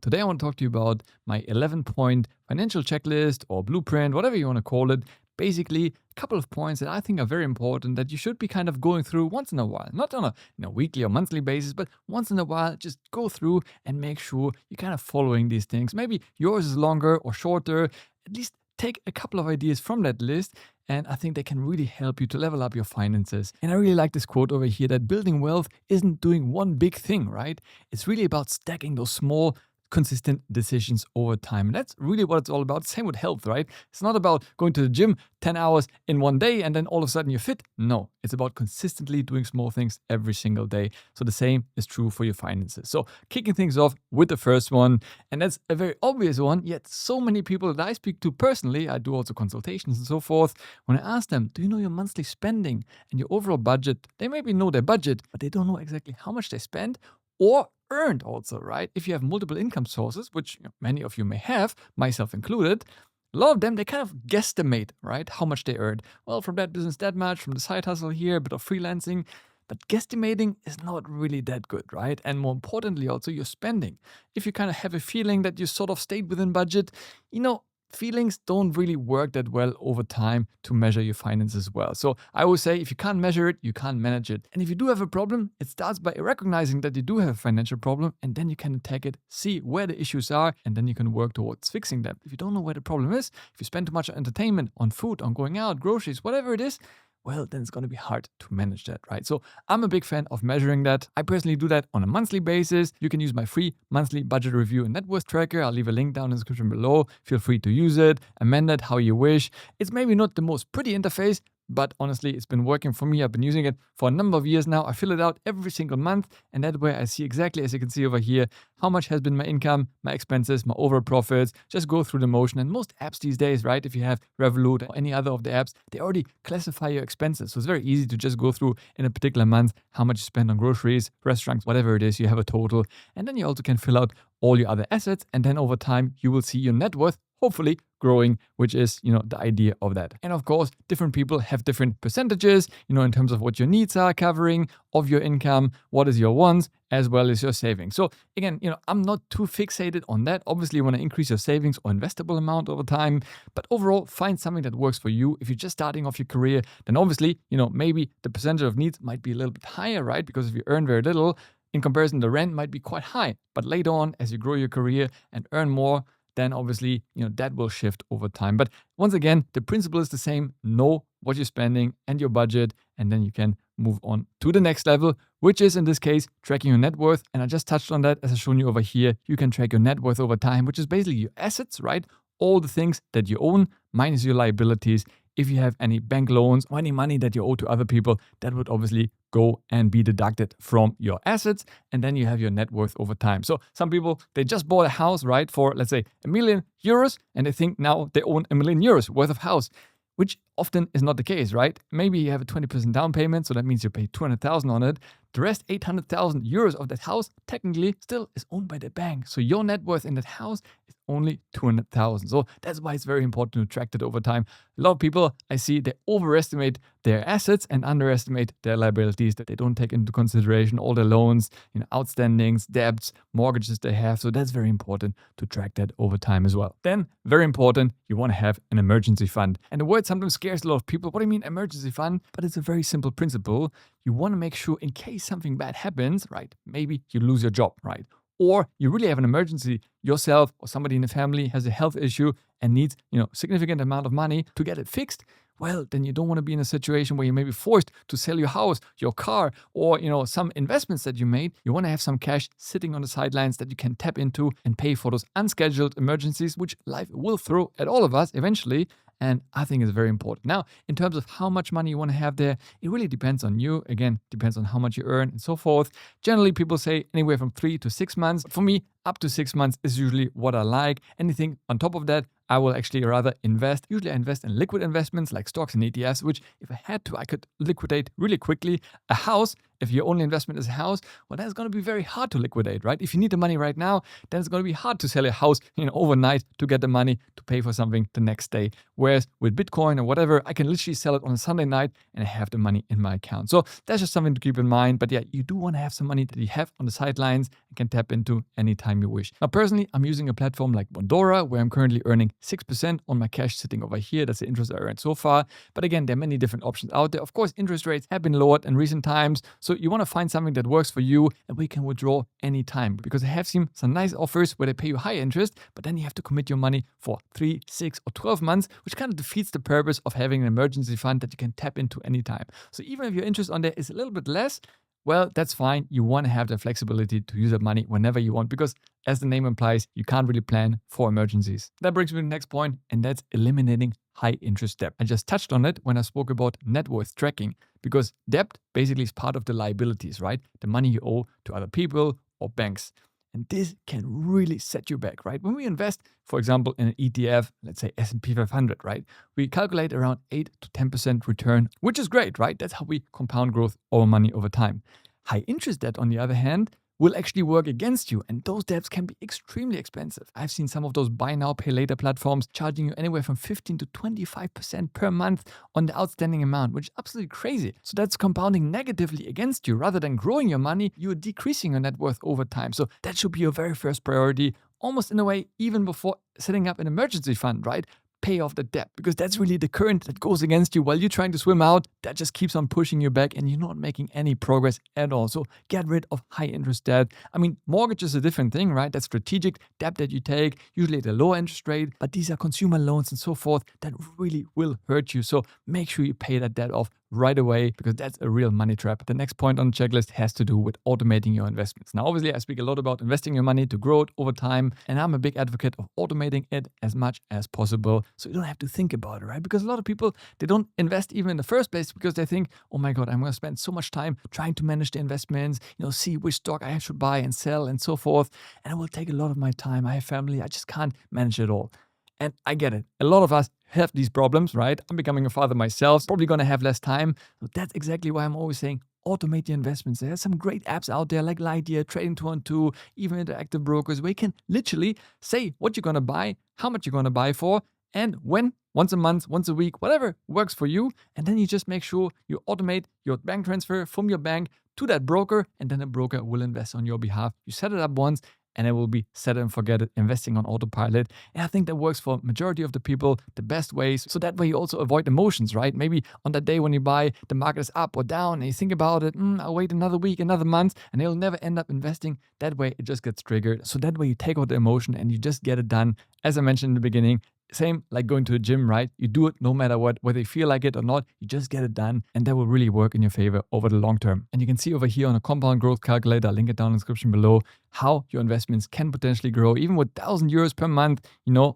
Today I want to talk to you about my 11-point financial checklist or blueprint, whatever you want to call it. Basically, a couple of points that I think are very important that you should be kind of going through once in a while. Not on a weekly or monthly basis, but once in a while, just go through and make sure you're kind of following these things. Maybe yours is longer or shorter. At least take a couple of ideas from that list, and I think they can really help you to level up your finances. And I really like this quote over here that building wealth isn't doing one big thing, right? It's really about stacking those small, consistent decisions over time. And that's really what it's all about. Same with health, right? It's not about going to the gym 10 hours in one day and then all of a sudden you're fit. No, it's about consistently doing small things every single day. So the same is true for your finances. So kicking things off with the first one, and that's a very obvious one, yet so many people that I speak to personally, I do also consultations and so forth, when I ask them, do you know your monthly spending and your overall budget? They maybe know their budget, but they don't know exactly how much they spend or earned also, right? If you have multiple income sources, which many of you may have, myself included, a lot of them, they kind of guesstimate, right? How much they earned. Well, from that business, that much, from the side hustle here, a bit of freelancing. But guesstimating is not really that good, right? And more importantly, also your spending. If you kind of have a feeling that you sort of stayed within budget, feelings don't really work that well over time to measure your finances well. So I always say, if you can't measure it, you can't manage it. And if you do have a problem, it starts by recognizing that you do have a financial problem, and then you can attack it, see where the issues are, and then you can work towards fixing them. If you don't know where the problem is, if you spend too much on entertainment, on food, on going out, groceries, whatever it is, well, then it's going to be hard to manage that, right? So I'm a big fan of measuring that. I personally do that on a monthly basis. You can use my free monthly budget review and net worth tracker. I'll leave a link down in the description below. Feel free to use it, amend it how you wish. It's maybe not the most pretty interface, but honestly, it's been working for me. I've been using it for a number of years now. I fill it out every single month, and that way I see exactly, as you can see over here, how much has been my income, my expenses, my overall profits. Just go through the motion. And most apps these days, right, if you have Revolut or any other of the apps, they already classify your expenses. So it's very easy to just go through in a particular month how much you spend on groceries, restaurants, whatever it is, you have a total. And then you also can fill out all your other assets, and then over time you will see your net worth hopefully growing, which is, the idea of that. And of course, different people have different percentages, in terms of what your needs are covering of your income, what is your wants, as well as your savings. So again, I'm not too fixated on that. Obviously, you want to increase your savings or investable amount over time, but overall, find something that works for you. If you're just starting off your career, then obviously, maybe the percentage of needs might be a little bit higher, right? Because if you earn very little, in comparison, the rent might be quite high. But later on, as you grow your career and earn more, then obviously, that will shift over time. But once again, the principle is the same. Know what you're spending and your budget, and then you can move on to the next level, which is in this case, tracking your net worth. And I just touched on that as I've shown you over here. You can track your net worth over time, which is basically your assets, right? All the things that you own minus your liabilities. If you have any bank loans or any money that you owe to other people, that would obviously go and be deducted from your assets. And then you have your net worth over time. So some people, they just bought a house, right, for let's say €1 million, and they think now they own €1 million worth of house, which often is not the case, right? Maybe you have a 20% down payment, so that means you pay 200,000 on it. The rest, 800,000 euros of that house, technically still is owned by the bank. So your net worth in that house is only 200,000. So that's why it's very important to track that over time. A lot of people I see, they overestimate their assets and underestimate their liabilities, that they don't take into consideration all the loans, outstandings, debts, mortgages they have. So that's very important to track that over time as well. Then, very important, you want to have an emergency fund. And the word sometimes scares a lot of people. What do you mean emergency fund? But it's a very simple principle. You want to make sure in case something bad happens, right? Maybe you lose your job, right? Or you really have an emergency yourself or somebody in the family has a health issue and needs, significant amount of money to get it fixed. Well, then you don't want to be in a situation where you may be forced to sell your house, your car, or, some investments that you made. You want to have some cash sitting on the sidelines that you can tap into and pay for those unscheduled emergencies, which life will throw at all of us eventually. And I think it's very important. Now, in terms of how much money you want to have there, it really depends on you. Again, depends on how much you earn and so forth. Generally, people say anywhere from 3 to 6 months. For me, up to 6 months is usually what I like. Anything on top of that, I will actually rather invest. Usually I invest in liquid investments like stocks and ETFs, which if I had to, I could liquidate really quickly. A house If your only investment is a house, well, then it's going to be very hard to liquidate, right? If you need the money right now, then it's going to be hard to sell your house, overnight to get the money to pay for something the next day. Whereas with Bitcoin or whatever, I can literally sell it on a Sunday night and I have the money in my account. So that's just something to keep in mind. But yeah, you do want to have some money that you have on the sidelines and can tap into anytime you wish. Now, personally, I'm using a platform like Bondora, where I'm currently earning 6% on my cash sitting over here. That's the interest I earned so far. But again, there are many different options out there. Of course, interest rates have been lowered in recent times. So you want to find something that works for you and we can withdraw anytime, because I have seen some nice offers where they pay you high interest, but then you have to commit your money for 3, 6, or 12 months, which kind of defeats the purpose of having an emergency fund that you can tap into anytime. So even if your interest on there is a little bit less, well, that's fine. You want to have the flexibility to use that money whenever you want, because as the name implies, you can't really plan for emergencies. That brings me to the next point, and that's eliminating high interest debt. I just touched on it when I spoke about net worth tracking, because debt basically is part of the liabilities, right? The money you owe to other people or banks. And this can really set you back, right? When we invest, for example, in an ETF, let's say S&P 500, right? We calculate around 8 to 10% return, which is great, right? That's how we compound growth over money over time. High interest debt, on the other hand, will actually work against you, and those debts can be extremely expensive. I've seen some of those buy now, pay later platforms charging you anywhere from 15 to 25% per month on the outstanding amount, which is absolutely crazy. So that's compounding negatively against you. Rather than growing your money, you're decreasing your net worth over time. So that should be your very first priority, almost in a way, even before setting up an emergency fund, right? Pay off the debt, because that's really the current that goes against you while you're trying to swim out. That just keeps on pushing you back and you're not making any progress at all. So get rid of high interest debt. I mean, mortgage is a different thing, right? That's strategic debt that you take, usually at a lower interest rate, but these are consumer loans and so forth that really will hurt you. So make sure you pay that debt off right away, because that's a real money trap. The next point on the checklist has to do with automating your investments. Now, obviously, I speak a lot about investing your money to grow it over time, and I'm a big advocate of automating it as much as possible so you don't have to think about it, right? Because a lot of people, they don't invest even in the first place because they think, oh my God, I'm going to spend so much time trying to manage the investments, see which stock I should buy and sell and so forth, and it will take a lot of my time. I have family, I just can't manage it all. And I get it. A lot of us have these problems, right? I'm becoming a father myself, probably going to have less time. So that's exactly why I'm always saying automate your investments. There are some great apps out there like Lightyear, Trading 212, even Interactive Brokers, where you can literally say what you're going to buy, how much you're going to buy for, and when, once a month, once a week, whatever works for you. And then you just make sure you automate your bank transfer from your bank to that broker, and then a broker will invest on your behalf. You set it up once, and it will be set and forget it, investing on autopilot. And I think that works for majority of the people the best ways. So that way you also avoid emotions, right? Maybe on that day when you buy, the market is up or down, and you think about it, I'll wait another week, another month, and you'll never end up investing. That way it just gets triggered. So that way you take out the emotion and you just get it done. As I mentioned in the beginning, same like going to the gym, right? You do it no matter what, whether you feel like it or not, you just get it done, and that will really work in your favor over the long term. And you can see over here on a compound growth calculator, I'll link it down in the description below, how your investments can potentially grow. Even with €1,000 per month,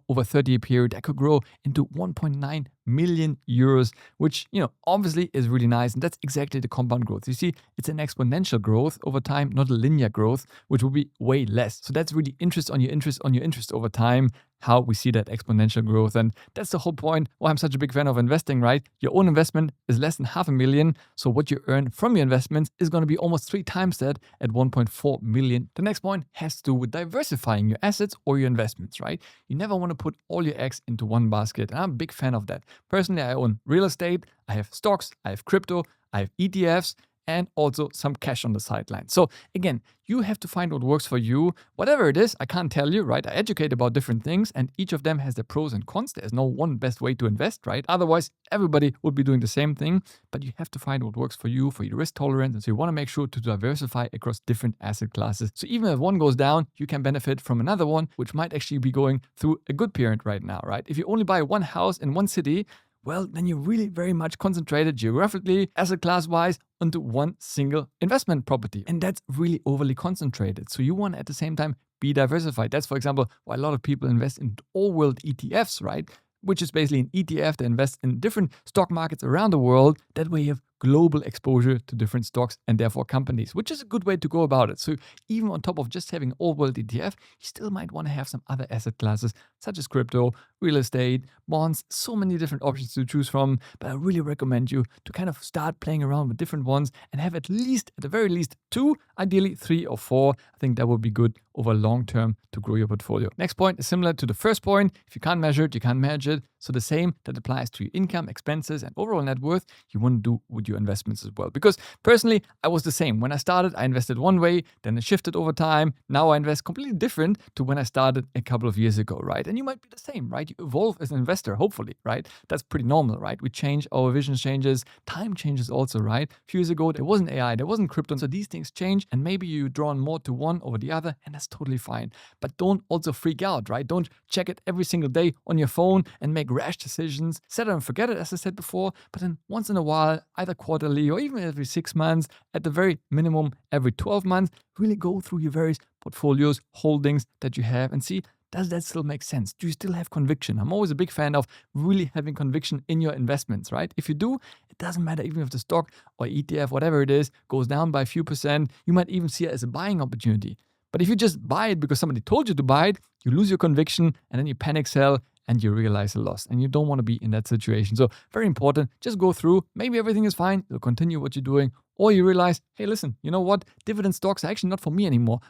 over a 30-year period, that could grow into 1.9 million euros, which, obviously is really nice. And that's exactly the compound growth. You see, it's an exponential growth over time, not a linear growth, which will be way less. So that's really interest on your interest on your interest over time, how we see that exponential growth. And that's the whole point why I'm such a big fan of investing, right? Your own investment is less than $500,000. So what you earn from your investments is going to be almost 3 times that at 1.4 million. The next point has to do with diversifying your assets or your investments, right? You never want to put all your eggs into one basket. And I'm a big fan of that. Personally, I own real estate, I have stocks, I have crypto, I have ETFs, and also some cash on the sideline. So again, you have to find what works for you. Whatever it is, I can't tell you, right? I educate about different things, and each of them has their pros and cons. There's no one best way to invest, right? Otherwise, everybody would be doing the same thing, but you have to find what works for you, for your risk tolerance. And so you want to make sure to diversify across different asset classes. So even if one goes down, you can benefit from another one, which might actually be going through a good period right now, right? If you only buy one house in one city, well, then you're really very much concentrated geographically, asset class-wise, onto one single investment property. And that's really overly concentrated. So you want to, at the same time, be diversified. That's, for example, why a lot of people invest in all-world ETFs, right? Which is basically an ETF that invests in different stock markets around the world. That way you have global exposure to different stocks and therefore companies, which is a good way to go about it. So even on top of just having all world ETF, you still might want to have some other asset classes such as crypto, real estate, bonds, so many different options to choose from. But I really recommend you to kind of start playing around with different ones and have at the very least 2, ideally 3 or 4. I think that would be good over long term to grow your portfolio. Next point is similar to the first point. If you can't measure it, you can't manage it. So the same that applies to your income, expenses, and overall net worth, you want to do with your investments as well. Because personally, I was the same. When I started, I invested one way, then it shifted over time. Now I invest completely different to when I started a couple of years ago, right? And you might be the same, right? You evolve as an investor, hopefully, right? That's pretty normal, right? We change, our vision changes, time changes also, right? A few years ago, there wasn't AI, there wasn't crypto, so these things change, and maybe you're drawn more to one over the other, and that's totally fine. But don't also freak out, right? Don't check it every single day on your phone and make rash decisions. Set it and forget it, as I said before, but then once in a while, either quarterly or even every 6 months, at the very minimum every 12 months, really go through your various portfolios, holdings that you have and see, does that still make sense? Do you still have conviction? I'm always a big fan of really having conviction in your investments, right? If you do, it doesn't matter even if the stock or ETF, whatever it is, goes down by a few percent. You might even see it as a buying opportunity. But if you just buy it because somebody told you to buy it, you lose your conviction and then you panic sell and you realize a loss. And you don't want to be in that situation. So very important, just go through. Maybe everything is fine. You'll continue what you're doing. Or you realize, hey, listen, you know what? Dividend stocks are actually not for me anymore.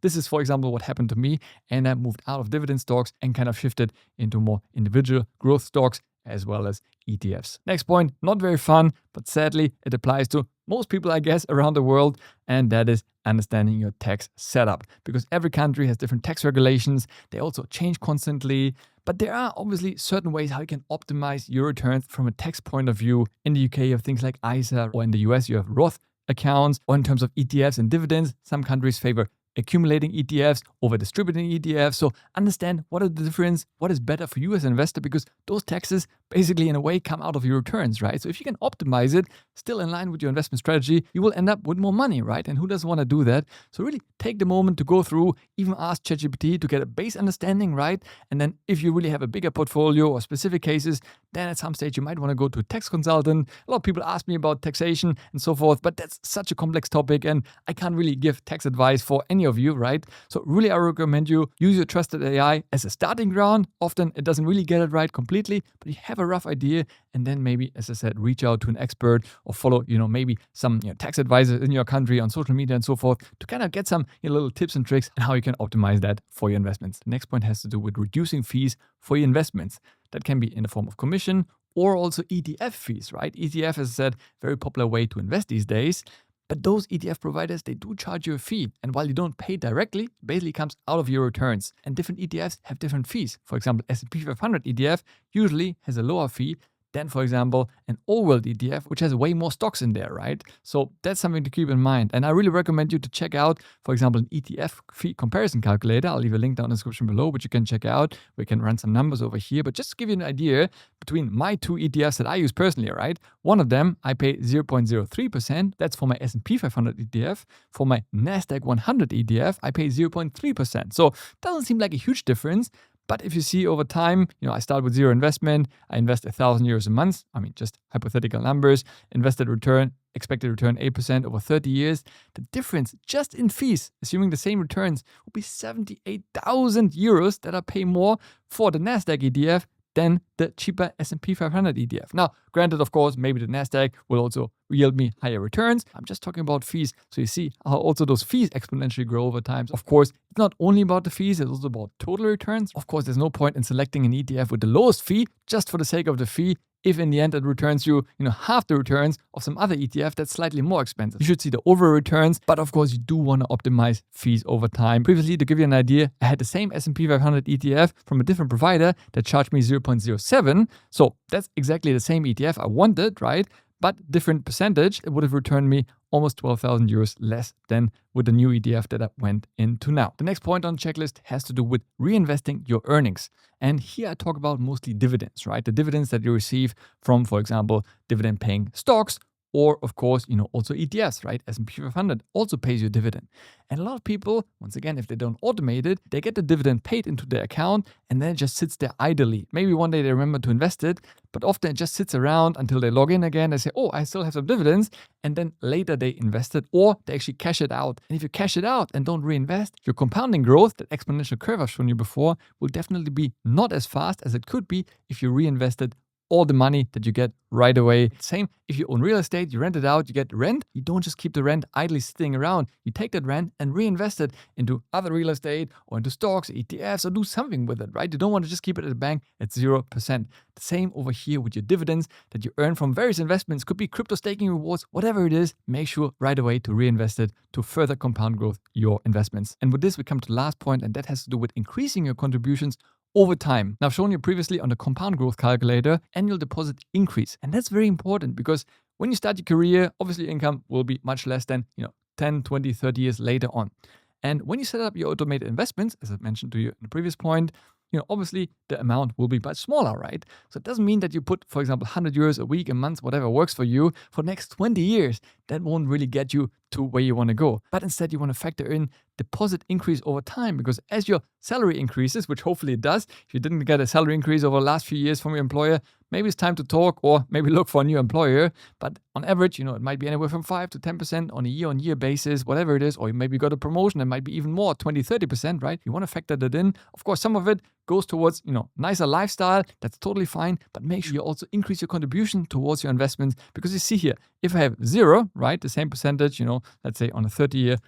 This is, for example, what happened to me. And I moved out of dividend stocks and kind of shifted into more individual growth stocks as well as ETFs. Next point, not very fun, but sadly, it applies to most people, I guess, around the world. And that is understanding your tax setup. Because every country has different tax regulations. They also change constantly. But there are obviously certain ways how you can optimize your returns from a tax point of view. In the UK, you have things like ISA, or in the US, you have Roth accounts. Or in terms of ETFs and dividends, some countries favor accumulating ETFs over distributing ETFs. So understand what is the difference, what is better for you as an investor, because those taxes basically in a way come out of your returns, right? So if you can optimize it, still in line with your investment strategy, you will end up with more money, right? And who doesn't want to do that? So really take the moment to go through, even ask ChatGPT to get a base understanding, right? And then if you really have a bigger portfolio or specific cases, then at some stage you might want to go to a tax consultant. A lot of people ask me about taxation and so forth, but that's such a complex topic and I can't really give tax advice for any of you, right? So really I recommend you use your trusted AI as a starting ground. Often it doesn't really get it right completely, but you have a rough idea, and then maybe, as I said, reach out to an expert or follow, maybe some tax advisors in your country on social media and so forth to kind of get some little tips and tricks on how you can optimize that for your investments. The next point has to do with reducing fees for your investments. That can be in the form of commission or also ETF fees, right? ETF, as I said, very popular way to invest these days. But those ETF providers, they do charge you a fee. And while you don't pay directly, it basically comes out of your returns. And different ETFs have different fees. For example, S&P 500 ETF usually has a lower fee than, for example, an all-world ETF, which has way more stocks in there, right? So that's something to keep in mind. And I really recommend you to check out, for example, an ETF fee comparison calculator. I'll leave a link down in the description below, which you can check out. We can run some numbers over here. But just to give you an idea, between my 2 ETFs that I use personally, right? One of them, I pay 0.03%. That's for my S&P 500 ETF. For my NASDAQ 100 ETF, I pay 0.3%. So it doesn't seem like a huge difference. But if you see over time, I start with zero investment, I invest €1,000 a month. I mean, just hypothetical numbers, expected return 8% over 30 years. The difference just in fees, assuming the same returns, will be €78,000 that I pay more for the NASDAQ ETF than the cheaper S&P 500 ETF. Now, granted, of course, maybe the NASDAQ will also yield me higher returns. I'm just talking about fees. So you see how also those fees exponentially grow over time. So of course, it's not only about the fees, it's also about total returns. Of course, there's no point in selecting an ETF with the lowest fee just for the sake of the fee, if in the end it returns you, half the returns of some other ETF that's slightly more expensive. You should see the overall returns, but of course you do want to optimize fees over time. Previously, to give you an idea, I had the same S&P 500 ETF from a different provider that charged me 0.07. So that's exactly the same ETF I wanted, right? But different percentage, it would have returned me almost €12,000 less than with the new ETF that I went into now. The next point on the checklist has to do with reinvesting your earnings. And here I talk about mostly dividends, right? The dividends that you receive from, for example, dividend paying stocks Or, of course, also ETFs, right? S&P 500 also pays you a dividend. And a lot of people, once again, if they don't automate it, they get the dividend paid into their account and then it just sits there idly. Maybe one day they remember to invest it, but often it just sits around until they log in again. They say, oh, I still have some dividends. And then later they invest it or they actually cash it out. And if you cash it out and don't reinvest, your compounding growth, that exponential curve I've shown you before, will definitely be not as fast as it could be if you reinvested all the money that you get right away. Same if you own real estate, you rent it out, you get rent. You don't just keep the rent idly sitting around. You take that rent and reinvest it into other real estate or into stocks, ETFs, or do something with it, right? You don't want to just keep it at the bank at 0%. The same over here with your dividends that you earn from various investments. Could be crypto staking rewards, whatever it is. Make sure right away to reinvest it to further compound growth your investments. And with this, we come to the last point, and that has to do with increasing your contributions over time. Now, I've shown you previously on the compound growth calculator, annual deposit increase. And that's very important because when you start your career, obviously income will be much less than 10, 20, 30 years later on. And when you set up your automated investments, as I mentioned to you in the previous point, obviously the amount will be much smaller, right? So it doesn't mean that you put, for example, 100 euros a week, a month, whatever works for you for the next 20 years. That won't really get you to where you want to go. But instead, you want to factor in deposit increase over time, because as your salary increases, which hopefully it does, if you didn't get a salary increase over the last few years from your employer, maybe it's time to talk or maybe look for a new employer. But on average, it might be anywhere from 5 to 10% on a year-on-year basis, whatever it is, or you maybe got a promotion, it might be even more, 20, 30%, right? You want to factor that in. Of course, some of it goes towards, nicer lifestyle. That's totally fine. But make sure you also increase your contribution towards your investments, because you see here, if I have 0, right, the same percentage, let's say on a 30-year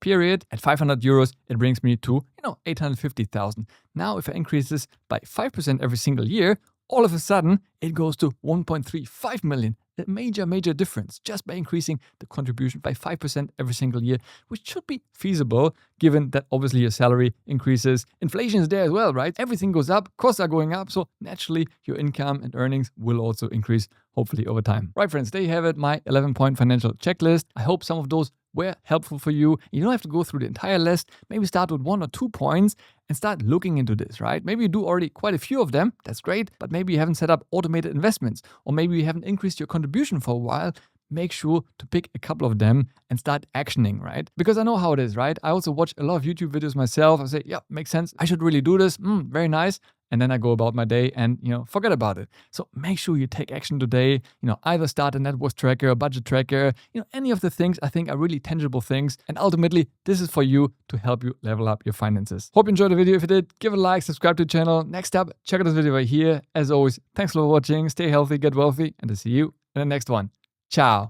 period, at 500 euros, it brings me to, 850,000. Now, if I increase this by 5% every single year, all of a sudden, it goes to 1.35 million. A major difference just by increasing the contribution by 5% every single year, which should be feasible given that obviously your salary increases. Inflation is there as well, right? Everything goes up, costs are going up. So naturally, your income and earnings will also increase, hopefully over time. Right, friends, there you have it, my 11-point financial checklist. I hope some of those were helpful for you. You don't have to go through the entire list. Maybe start with 1 or 2 points and start looking into this, right? Maybe you do already quite a few of them. That's great. But maybe you haven't set up automated investments, or maybe you haven't increased your contribution for a while. Make sure to pick a couple of them and start actioning, right? Because I know how it is, right? I also watch a lot of YouTube videos myself. I say, yeah, makes sense. I should really do this. Very nice. And then I go about my day and, forget about it. So make sure you take action today. Either start a net worth tracker, a budget tracker, any of the things I think are really tangible things. And ultimately, this is for you to help you level up your finances. Hope you enjoyed the video. If you did, give it a like, subscribe to the channel. Next up, check out this video right here. As always, thanks for watching. Stay healthy, get wealthy, and I'll see you in the next one. Ciao.